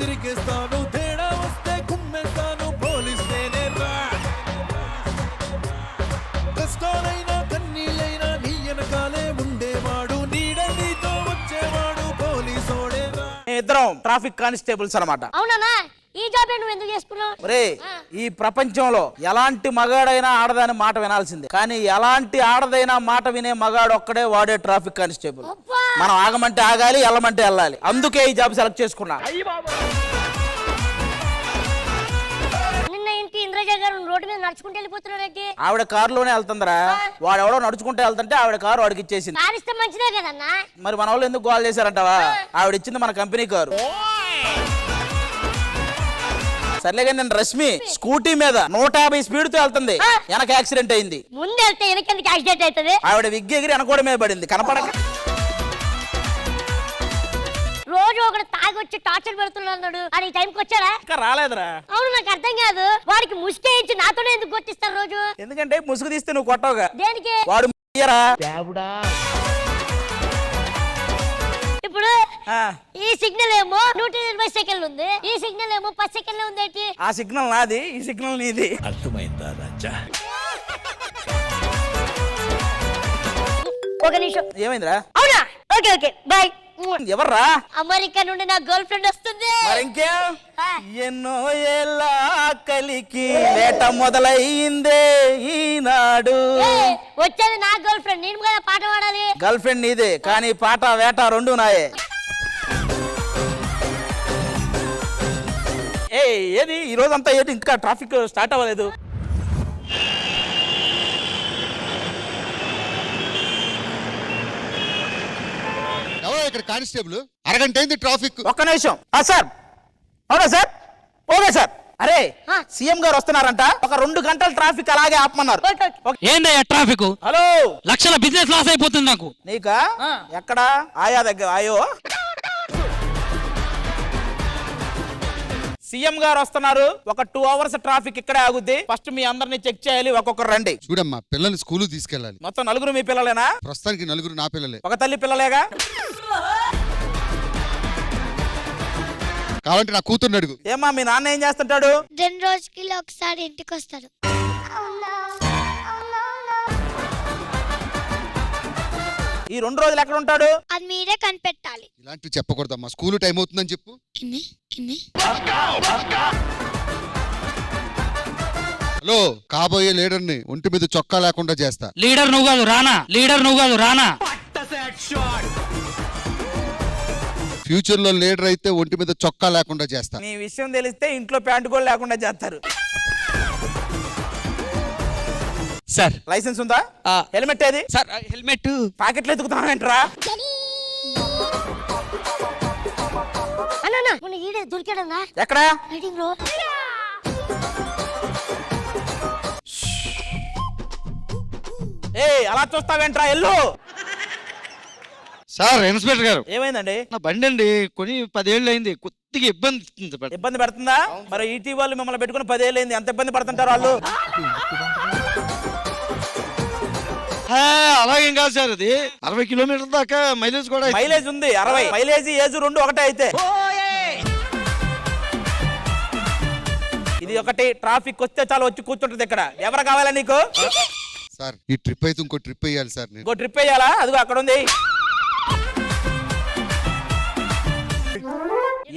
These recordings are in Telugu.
తిరిగేస్తాను తేడా వస్తే కుమ్మేస్తాను పోలీస్తేనే రా కష్టాలైనా కన్నీళ్ళైనా నీ వెనకాలే ఉండేవాడు నీడ నీతో వచ్చేవాడు పోలీసోడే రా. ఇద్దరం ట్రాఫిక్ కానిస్టేబుల్స్ అన్నమాట. అవునా ఈ జాబ్ నువ్వు ఎందుకు చేసుకున్నావు? రే ఈ ప్రపంచంలో ఎలాంటి మగాడైనా ఆడదాని మాట వినాల్సిందే, కానీ ఎలాంటి ఆడదైనా మాట వినే మగాడు ఒక్కడే వాడే ట్రాఫిక్ కానిస్టేబుల్. మనం ఆగమంటే ఆగాలి, వెళ్ళమంటే వెళ్ళాలి. అందుకే ఈ జాబ్ సెలెక్ట్ చేసుకున్నా. నిన్న ఇంటి ఇంద్రజ గారు రోడ్డు మీద నడుచుకుంటూ వెళ్ళిపోతున్నాడు. ఆవిడ కారులోనే వెళ్తుందరా, వాడు ఎవడో నడుచుకుంటూ వెళ్తుంటే ఆవిడ కారు వాడికి ఇచ్చేసింది. కారు ఇస్తే మంచిదే కదన్నా. మరి మన వాళ్ళు ఎందుకు కాల్ చేశారంటావా? ఆవిడ ఇచ్చింది మన కంపెనీ కారు. సర్లేగా నేను రష్మి స్కూటీ మీద 150 స్పీడ్ తో వెళ్తుంది, వెనక యాక్సిడెంట్ అయింది. ముందు వెళ్తే వెనకెందుకు యాక్సిడెంట్ అవుతుంది? ఆవిడ విగ్గి ఎగిరి వెనకోడ మీద పడింది కనపడక. రోజు ఒకటి తాగి వచ్చి టార్చర్ పెడుతున్నాడు. అది టైంకి వచ్చాడా? ఇంకా రాలేదురా. అవును నాకు అర్థం కాదు. వాడికి ముసుగు వేయించి నాతోనే ఎందుకు కొట్టిస్తారు రోజు? ఎందుకంటే ముసుగు తీస్తే నువ్వు కొట్టవుగా. దేనికి? వాడు ఇప్పుడు ఈ సిగ్నల్ ఏమో 120 సెకండ్లు ఉంది, ఈ సిగ్నల్ ఏమో 10 సెకండ్లు ఉంది. ఆ సిగ్నల్ నాది, ఈ సిగ్నల్ నీది. అర్థమైందా రాజా? ఒక నిమిషం. ఏమైందిరా? అవునా? Okay okay bye. ఎవర్రా? అమెరికా నుండి నా గర్ల్ ఫ్రెండ్ వస్తుంది. ఇంకేం ఎన్నో ఏళ్ళ కలికి వేట మొదలయ్యిందే ఈనాడు. వచ్చేది నా గర్ల్ ఫ్రెండ్, నేను కూడా పాట పాడాలి. గర్ల్ ఫ్రెండ్ నీదే, కానీ పాట వేట రెండు నాయే. ఏది ఈ రోజంతా ఏంటి ఇంకా ట్రాఫిక్ స్టార్ట్ అవ్వలేదు? ఇక్కడ కానిస్టేబుల్ అరగంట అయింది ట్రాఫిక్. ఒక్క నిమిషం సార్. అవునా సార్? Okay sir. అరే సీఎం గారు వస్తున్నారంట, ఒక 2 గంటల ట్రాఫిక్ అలాగే ఆపమన్నారు. ఏందయ్యా ట్రాఫిక్? హలో, లక్షల బిజినెస్ లాస్ అయిపోతుంది నాకు. నీకా? ఎక్కడ? ఆయా దగ్గర. ఆయో సీఎం గారు వస్తున్నారు, ఒక 2 అవర్స్ ట్రాఫిక్ ఇక్కడే ఆగుద్ది. ఫస్ట్ మీ అందరిని చెక్ చేయాలి, ఒక్కొక్కరు రండి. చూడమ్మా, పిల్లల్ని స్కూల్ తీసుకెళ్ళాలి. మొత్తం 4 మీ పిల్లలేనా? ప్రస్తుతానికి 4 నా పిల్లలే. ఒక తల్లి పిల్లలేగా? కావాలంటే నా కూతుర్ని అడుగు. ఏమ్మా మీ నాన్న ఏం చేస్తుంటాడు? 2 రోజుకి ఒకసారి ఇంటికి వస్తాడు. ఈ 2 రోజులు ఎక్కడ ఉంటాడు? అది మీరే కనిపెట్టాలి. ఇలాంటివి చెప్పకూడదమ్మా, స్కూల్ టైం అవుతుందని చెప్పు. హలో, కాబోయే లీడర్ని ఒంటి మీద చొక్కా లేకుండా చేస్తా. లీడర్ నువ్వు కాదు రానా, లీడర్ నువ్వు కాదు రానా. ఫ్యూచర్ లో లీడర్ అయితే ఒంటి మీద చొక్కా లేకుండా చేస్తా. నీ విషయం తెలిస్తే ఇంట్లో ప్యాంటు కూడా లేకుండా చేస్తారు. సార్ లైసెన్స్ ఉందా? హెల్మెట్ ఏది? సార్ హెల్మెట్ పాకెట్లో ఎత్తుకుతావేంట్రా? అన్నా మొన్న ఈడే దొరికాడన్నా. ఎక్కడ? రైడింగ్ లో. అలా చూస్తావేంట్రా? ఎల్లు. సార్ ఇన్స్పెక్టర్ గారు, ఏమైందండి? నా బండి అండి కొని 10 ఏళ్ళు అయింది, కొద్దిగా ఇబ్బంది పెడుతుందా? మరి ఈటీ వాళ్ళు మిమ్మల్ని పెట్టుకుని 10 ఏళ్ళు అయింది, ఎంత ఇబ్బంది పడుతుంటారు వాళ్ళు? అలాగేం కాదు సార్, అది 60 కిలోమీటర్ల దాకా మైలేజ్ కూడా. మైలేజ్ ఉంది 60, మైలేజ్ ఏజ్ 2 ఒకటే అయితే. ఇది ఒకటి. ట్రాఫిక్ వస్తే చాలా వచ్చి కూర్చుంటుంది ఇక్కడ. ఎవరు కావాలా నీకు? సార్ ఈ ట్రిప్ అయితే ఇంకో ట్రిప్ వేయాలి సార్. ఇంకో ట్రిప్ వేయాలా? అదిగో అక్కడ ఉంది.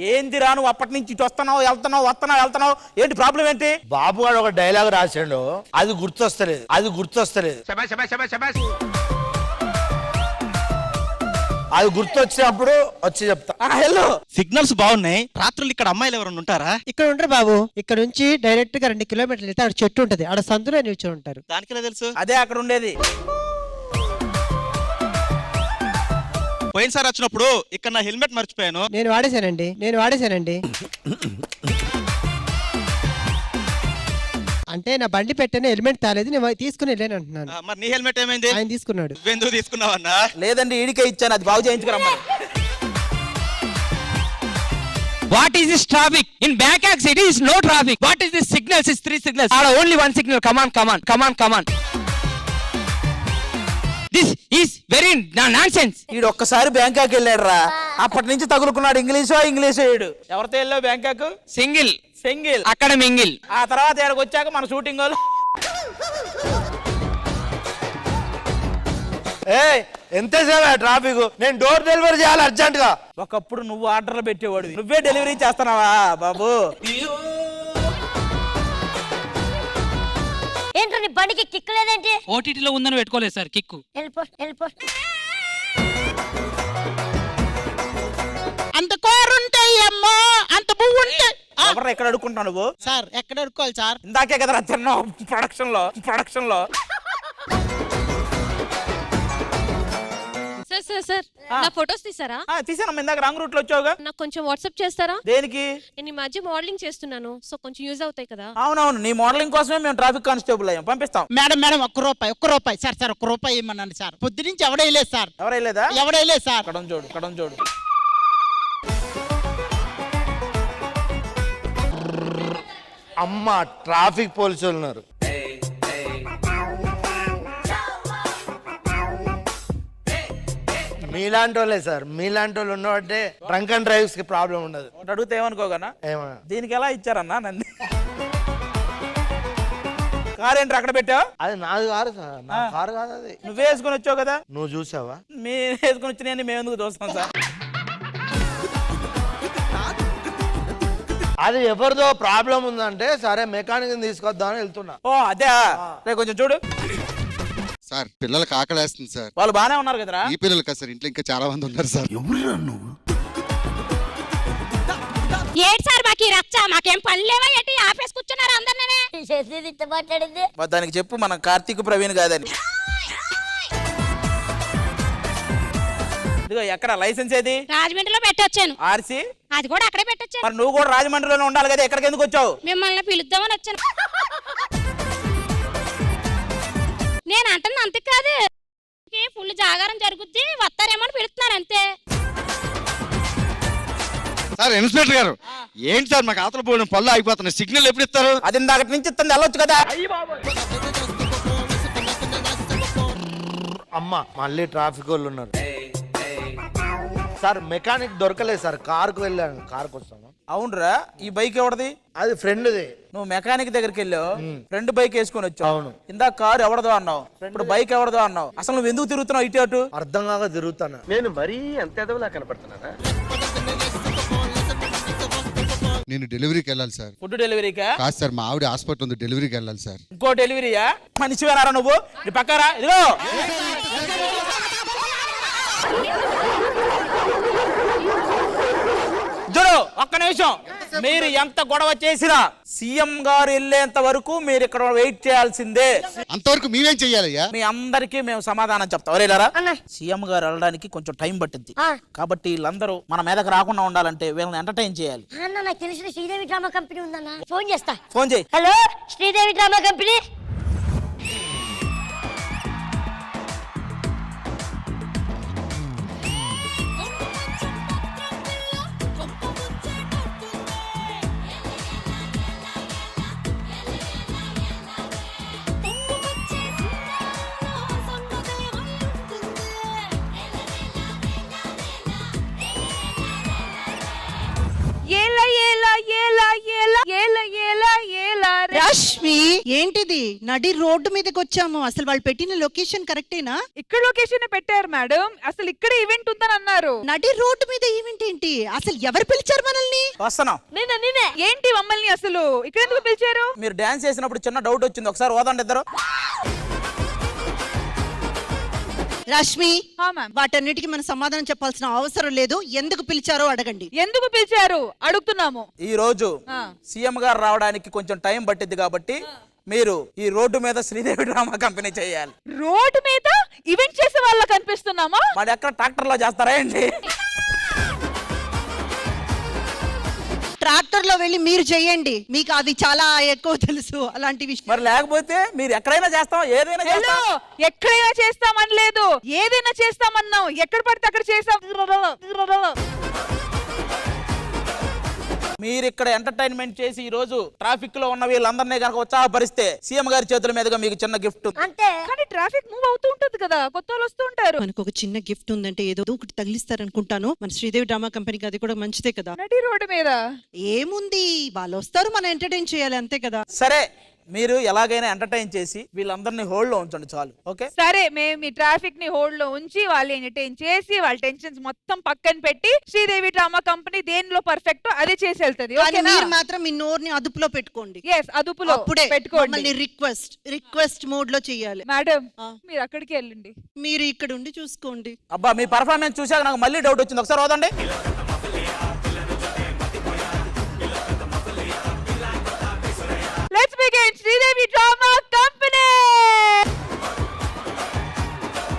ఏందిరా నువ్వు అప్పటి నుంచి ఇటు వస్తున్నావు వెళ్తున్నావు ఏంటి ప్రాబ్లం ఏంటి? బాబు గారు ఒక డైలాగ్ రాశాడు, అది గుర్తొస్తలేదు. అది గుర్తొచ్చినప్పుడు వచ్చి చెప్తా. హలో, సిగ్నల్స్ బాగున్నాయి. రాత్రులు ఇక్కడ అమ్మాయిలు ఎవరైనా ఉంటారా? ఇక్కడ ఉంటారు బాబు. ఇక్కడ నుంచి డైరెక్ట్ గా 2 కిలోమీటర్లు వెళ్తే అక్కడ చెట్టు ఉంటది, ఆడ సందులో నిల్చొని ఉంటారు. దానికెలా తెలుసు? అదే అక్కడ ఉండేది. పోయినసారి వచ్చినప్పుడు ఇక్కడ నా హెల్మెట్ మర్చిపోయాను. నేను వాడేశానండి. అంటే నా బండి పెట్టాను, హెల్మెట్ తాలేదు, నేను తీసుకుని వెళ్ళాను అంటున్నాను. మరి నీ హెల్మెట్ ఏమైంది? ఆయన తీసుకున్నాడు. ఎందుకు తీసుకున్నావన్నా? లేదండి, ఈడికే ఇచ్చాను, అది బాగు చేయించుకురమ్మా. What is this traffic? In Bangkok city is no traffic. What is this signals? Is 3 signals. Only 1 signal. Come on. This is very nonsense. వీడు ఒక్కసారి బ్యాంకాక్ వెళ్ళాడు రా, అప్పటి నుంచి తగులుకున్నాడు ఇంగ్లీషో వీడు. ఎవరితో వెళ్ళావు బ్యాంకాక్? Single single. అక్కడ మింగిల్. ఆ తర్వాత ఇక్కడికి వచ్చాక మన షూటింగ్ వాళ్ళు ఎంతసేపు ట్రాఫిక్, నేను డోర్ డెలివరీ చేయాలి అర్జెంట్ గా. ఒకప్పుడు నువ్వు ఆర్డర్లు పెట్టేవాడు, నువ్వే డెలివరీ చేస్తున్నావా బాబు? ఏంటో నీ బండికి కిక్ లేదేంటి? ఓటీటీలో ఉందని పెట్టుకోలేదు సార్ కిక్కు. వెళ్ళిపో. అంత కూరుంటాయి అమ్మో, అంత పువ్వు ఉంటాయి. ఎవరు ఎక్కడ అడుక్కుంటావు నువ్వు? సార్ ఎక్కడ అడుక్కోవాలి సార్? ఇందాకే కదా తిన్నావు ప్రొడక్షన్ లో. సార్ నా ఫొటోస్ తీసారా? తీసాను, ఇందాక రాంగ్ రూట్ లో వచ్చావుగా. నాకు కొంచెం వాట్సాప్ చేస్తారా? దేనికి? నేను ఈ మధ్య మోడలింగ్ చేస్తున్నాను, సో కొంచెం యూజ్ అవుతాయి కదా. అవునవును, నీ మోడలింగ్ కోసమే మేము ట్రాఫిక్ కానిస్టేబుల్ అయ్యాం, పంపిస్తాం. మేడం ఒక్క రూపాయి సార్. 1 రూపాయి ఇమ్మన్నాను సార్. పొద్దు నుంచి ఎవడేయలేదు సార్. ఎవరైలేదా? ఎవడేయలేదు సార్. కడం చూడు. అమ్మ ట్రాఫిక్ పోలీసులు ఉన్నారు. మీలాంటి వాళ్ళే సార్, మీలాంటి వాళ్ళు ఉన్నవాటే డ్రంక్ అండ్ డ్రైవ్స్ కి ప్రాబ్లం ఉండదు. ఒకటి అడిగితే ఏమనుకోగనా? ఏమన్నా దీనికి ఎలా ఇచ్చారన్నా నంది? కారు ఏంటి అక్కడ పెట్టావు? అది నాది కారు సార్, నా కారు కాదు అది. నువ్వే వేసుకొని వచ్చావు కదా. నువ్వు చూసావా? మీరు వేసుకొని వచ్చినాయని మేము ఎందుకు చూస్తాం సార్? అది ఎవరిదో ప్రాబ్లం ఉందంటే సరే మెకానిక్ తీసుకొద్దామని వెళ్తున్నా. ఓ అదే, కొంచెం చూడు. సార్ పిల్లలకి ఆకలేస్తుంది సార్. వాళ్ళు బానే ఉన్నారు కదరా? ఈ పిల్లలు కదా సార్, ఇంట్లో ఇంకా చాలా మంది ఉన్నారు సార్. ఏంటి సార్ మాకు ఈ రచ్చ? మాకేం పని లేవా ఏంటి? ఆఫీస్ కూర్చున్నారు అందరినే. చేసేది ఇంత మాట్లాడింది. దానికి చెప్పు మనం కార్తీక్ ప్రవీణ్ కాదని. ఇదిగో ఎక్కడ లైసెన్స్ ఏది? రాజమండ్రిలో పెట్టొచ్చాను. ఆర్సీ? అది కూడా అక్కడే పెట్టొచ్చాను. మరి నువ్వు కూడా రాజమండ్రిలోనే ఉండాలి కదా, ఎక్కడికి ఎందుకు వచ్చావు? మిమ్మల్ని పిలుద్దామని వచ్చాను. నేను అంటున్నా అంతే కాదు, ఫుల్ జాగారం జరుగుద్ది, వస్తారేమో అని పిలుస్తున్నారు అంతే. సార్ ఇన్స్పెక్టర్ గారు, ఏంటి సార్ మాకు ఆతల పోవడం పళ్ళు ఆగిపోతున్నాయి, సిగ్నల్ ఎప్పుడు ఇస్తారు? అది ఇందాక నుంచి ఇస్తుంది, వెళ్ళొచ్చు కదా. అమ్మ మళ్ళీ ట్రాఫిక్ వాళ్ళు ఉన్నారు సార్. మెకానిక్ దొరకలేదు సార్, కారుకు వెళ్ళాను, కారుకు వస్తాను. అవునరా, ఈ బైక్ ఎవరిది? అది ఫ్రెండ్ది. నువ్వు మెకానిక్ దగ్గరికి వెళ్ళావు, ఫ్రెండ్ బైక్ వేసుకొని వచ్చావు. అవును. ఇందాక కారు ఎవరిదో అన్నావు, ఇప్పుడు బైక్ ఎవరిదో అన్నావు. అసలు నువ్వు ఎందుకు తిరుగుతున్నావు ఇటు అటు? అర్థం కాక తిరుగుతాను. నేను మరీ అంత ఎదవలా కనపడుతున్నానా? నేను డెలివరీకి వెళ్ళాలి సార్. ఫుడ్ డెలివరీకా? కాదు సార్, మా ఆవిడ హాస్పిటల్ ఉంది, డెలివరీకి వెళ్ళాలి సార్. ఇంకో డెలివరీయా? మనిషివేనారా నువ్వు? నీ పక్కరా, ఇదిగో చూడు, ఒక్క నిమిషం. మీరు ఎంత గొడవ చేసినా సీఎం గారు వెళ్ళేంత వరకు మీరు ఇక్కడ వెయిట్ చేయాల్సిందే. అంతవరకు మేమేం చెయ్యాలయ్యా? మీ అందరికీ మేము సమాధానం చెప్తాం. ఎవరేలారా? అన్న. సీఎం గారు వెళ్ళడానికి కొంచెం టైం పట్టింది, ఆ. కాబట్టి వీళ్ళందరూ మన మీదకి రాకుండా ఉండాలంటే వీళ్ళని ఎంటర్టైన్ చేయాలి. అన్న నాకు తెలిసిన శ్రీదేవి డ్రామా కంపెనీ ఉందన్న, ఫోన్ చేస్తా. ఫోన్ చేయి. Hello Sridevi drama company. Rashmi ఏంటిది? నడి రోడ్డు మీదకి వచ్చాము. అసలు వాళ్ళు పెట్టిన లొకేషన్ కరెక్టేనా? ఇక్కడ లొకేషన్ పెట్టారు మేడం, అసలు ఇక్కడ ఈవెంట్ ఉందని అన్నారు. నడి రోడ్డు మీద ఈవెంట్ ఏంటి? అసలు ఎవరు పిలిచారు మనల్ని? వస్తున్నాం. నేనే. ఏంటి మమ్మల్ని అసలు ఇక్కడ ఎందుకు పిలిచారు? మీరు డాన్స్ చేసినప్పుడు చిన్న డౌట్ వచ్చింది, ఒకసారి ఓదండి ఇద్దరు. రష్మి, హా మ్యామ్. వాటన్నిటికీ మనం సమాధానం చెప్పాల్సిన అవసరం లేదు. ఎందుకు పిలిచారో అడగండి. ఎందుకు పిలిచారు అడుగుతున్నాము. ఈ రోజు ఆ. సీఎం గారు రావడానికి కొంచెం టైం పట్టింది కాబట్టి మీరు ఈ రోడ్డు మీద శ్రీదేవి డ్రామా కంపెనీ చేయాలి. రోడ్డు మీద ఈవెంట్ చేసే వాళ్ళ కనిపిస్తున్నామా? మరి ఎక్కడ ట్రాక్టర్ లో చేస్తారా ఏంటి? ట్రాక్టర్ లో వెళ్ళి మీరు చేయండి, మీకు అవి చాలా ఎక్కువ తెలుసు అలాంటి విషయం. మరి లేకపోతే మీరు ఎక్కడైనా చేస్తాం, ఏదైనా హలో, చేస్తాం. ఎక్కడైనా చేస్తామని లేదు, ఏదైనా చేస్తామన్నాం. ఎక్కడ పడితే అక్కడ చేస్తాం. మీరు ఇక్కడ ఎంటర్టైన్మెంట్ చేసి ఈ రోజు ట్రాఫిక్ లో ఉన్న వీళ్ళందరినీ కనుక ఉత్సాహపరిస్తే సీఎం గారి చేతుల మీదుగా మీకు చిన్న గిఫ్ట్ ఉంది. అంతే. కానీ ట్రాఫిక్ మూవ్ అవుతూ ఉంటది కదా, కొత్త వాళ్ళు వస్తూ ఉంటారు. మనకు ఒక చిన్న గిఫ్ట్ ఉందంటే ఏదో ఒకటి తగిలిస్తారనుకుంటాను. మన శ్రీదేవి డ్రామా కంపెనీకి అది కూడా మంచిదే కదా. నడి రోడ్డు మీద ఏముంది, వాళ్ళు వస్తారు, మనం ఎంటర్టైన్ చేయాలి, అంతే కదా. సరే మీరు ఎలాగైనా ఎంటర్టైన్ చేసి వీళ్ళందరినీ హోల్డ్ లో ఉంచండి చాలు. ఓకే సరే, మేము ఈ ట్రాఫిక్ ని హోల్డ్ లో ఉంచి వాళ్ళు ఎంటర్టైన్ చేసి వాళ్ళ టెన్షన్స్ మొత్తం పక్కన పెట్టి శ్రీదేవి డ్రామా కంపెనీ దేనిలో పర్ఫెక్ట్ అదే చేసి వెళ్తది. కానీ మీరు మాత్రం మీ నోరుని అదుపులో పెట్టుకోండి. అదుపులో అప్పుడే పెట్టుకోండి. రిక్వెస్ట్ మోడ్ లో చెయ్యాలి. మేడం మీరు అక్కడికి వెళ్ళండి, మీరు ఇక్కడ ఉండి చూసుకోండి. అబ్బా మీ పర్ఫార్మెన్స్ చూసాక నాకు మళ్ళీ డౌట్ వచ్చింది, ఒకసారి వదండి. Let's begin Sridevi drama